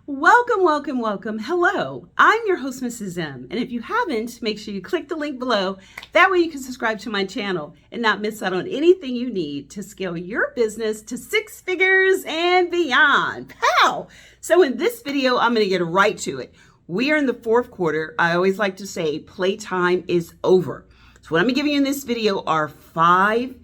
Welcome, welcome, welcome. Hello, I'm your host, Mrs. M. And if you haven't, make sure you click the link below. That way you can subscribe to my channel and not miss out on anything you need to scale your business to 6 figures and beyond. Pow! So in this video, I'm going to get right to it. We are in the fourth quarter. I always like to say playtime is over. So what I'm giving you in this video are 5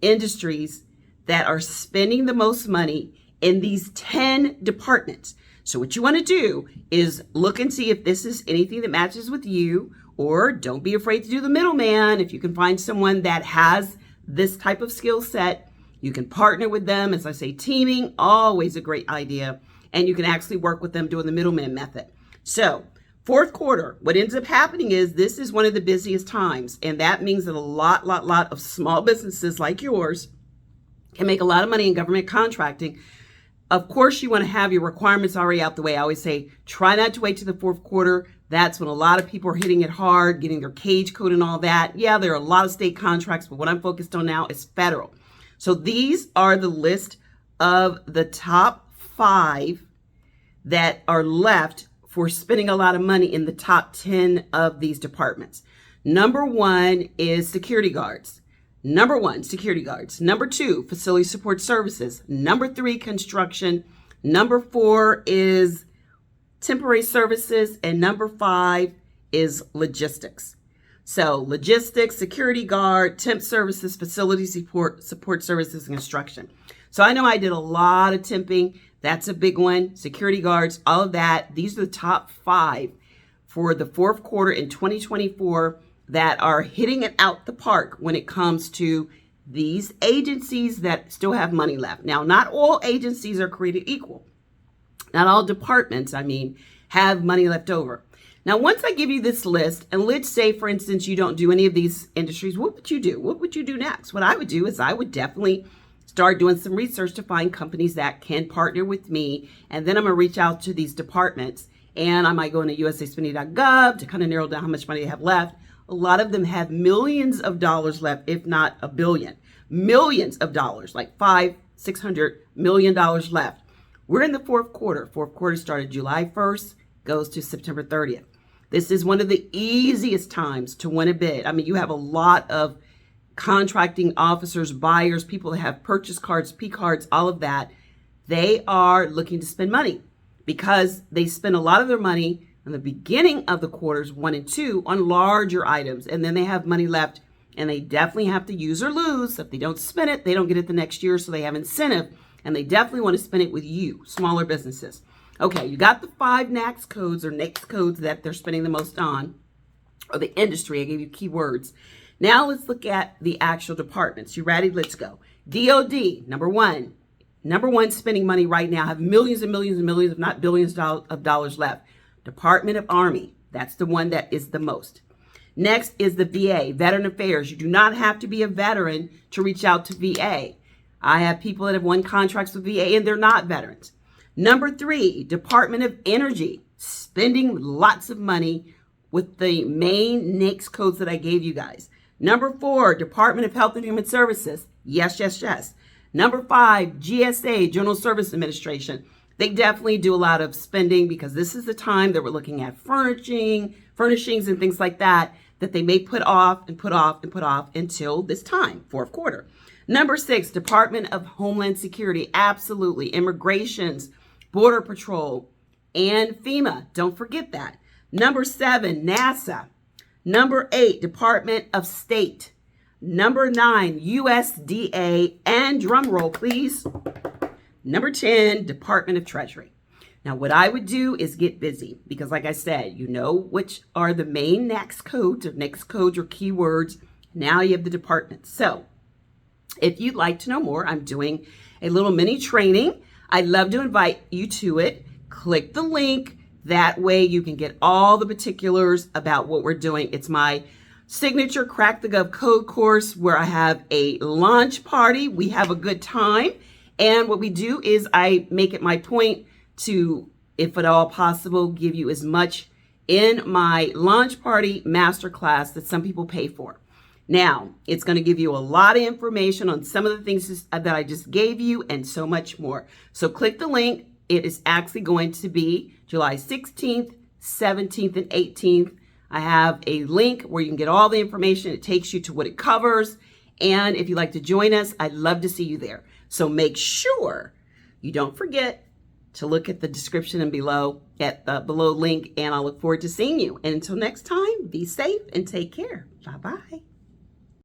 industries that are spending the most money in these 10 departments. So what you want to do is look and see if this is anything that matches with you, or don't be afraid to do the middleman. If you can find someone that has this type of skill set, you can partner with them. As I say, teaming, always a great idea. And you can actually work with them doing the middleman method. So fourth quarter, what ends up happening is this is one of the busiest times. And that means that a lot of small businesses like yours can make a lot of money in government contracting. Of course, you want to have your requirements already out the way. I always say, try not to wait to the fourth quarter. That's when a lot of people are hitting it hard, getting their cage code and all that. Yeah, there are a lot of state contracts, but what I'm focused on now is federal. So these are the list of the top 5 that are left for spending a lot of money in the top 10 of these departments. Number 1 is security guards. Number 1, security guards. Number 2, facility support services. Number 3, construction. Number 4 is temporary services. And number 5 is logistics. So logistics, security guard, temp services, facility support services, and construction. So I know I did a lot of temping. That's a big one. Security guards, all of that. These are the top 5 for the fourth quarter in 2024 that are hitting it out the park when it comes to these agencies that still have money left. Now, not all agencies are created equal. Not all departments, have money left over. Now, once I give you this list, and let's say, for instance, you don't do any of these industries, what would you do? What would you do next? What I would do is I would definitely start doing some research to find companies that can partner with me. And then I'm going to reach out to these departments. And I might go into usaspending.gov to kind of narrow down how much money they have left. A lot of them have millions of dollars left, if not a billion. Millions of dollars, like $500-600 million left. We're in the fourth quarter. Fourth quarter started July 1st, goes to September 30th. This is one of the easiest times to win a bid. You have a lot of contracting officers, buyers, people that have purchase cards, P cards, all of that. They are looking to spend money because they spend a lot of their money in the beginning of the quarters 1 and 2 on larger items, and then they have money left, and they definitely have to use or lose. If they don't spend it, they don't get it the next year, so they have incentive, and they definitely want to spend it with you, smaller businesses. Okay, you got the 5 NAICS codes or NAICS codes that they're spending the most on, or the industry. I gave you keywords. Now let's look at the actual departments. You ready? Let's go. DOD, number 1. Number 1 spending money right now, have millions and millions and millions, if not billions of dollars left. Department of Army, that's the one that is the most. Next is the VA, Veteran Affairs. You do not have to be a veteran to reach out to VA. I have people that have won contracts with VA and they're not veterans. Number 3, Department of Energy, spending lots of money with the main NAICS codes that I gave you guys. Number 4, Department of Health and Human Services. Yes. Number 5, GSA, General Service Administration. They definitely do a lot of spending because this is the time that we're looking at furnishings and things like that they may put off until this time, fourth quarter. Number 6, Department of Homeland Security. Absolutely. Immigrations, Border Patrol, and FEMA. Don't forget that. Number 7, NASA. Number 8, Department of State. Number 9, USDA. And drum roll, please. Number 10, Department of Treasury. Now, what I would do is get busy because, like I said, you know which are the main NAICS codes or keywords. Now you have the departments. So if you'd like to know more, I'm doing a little mini training. I'd love to invite you to it. Click the link. That way you can get all the particulars about what we're doing. It's my signature Crack the Gov Code course where I have a launch party. We have a good time. And what we do is I make it my point to, if at all possible, give you as much in my launch party masterclass that some people pay for. Now, it's going to give you a lot of information on some of the things that I just gave you and so much more. So click the link, It is actually going to be July 16th, 17th, and 18th. I have a link where you can get all the information. It takes you to what it covers. And if you'd like to join us, I'd love to see you there. So make sure you don't forget to look at the description and below at the below link, and I look forward to seeing you. And until next time, be safe and take care. Bye-bye.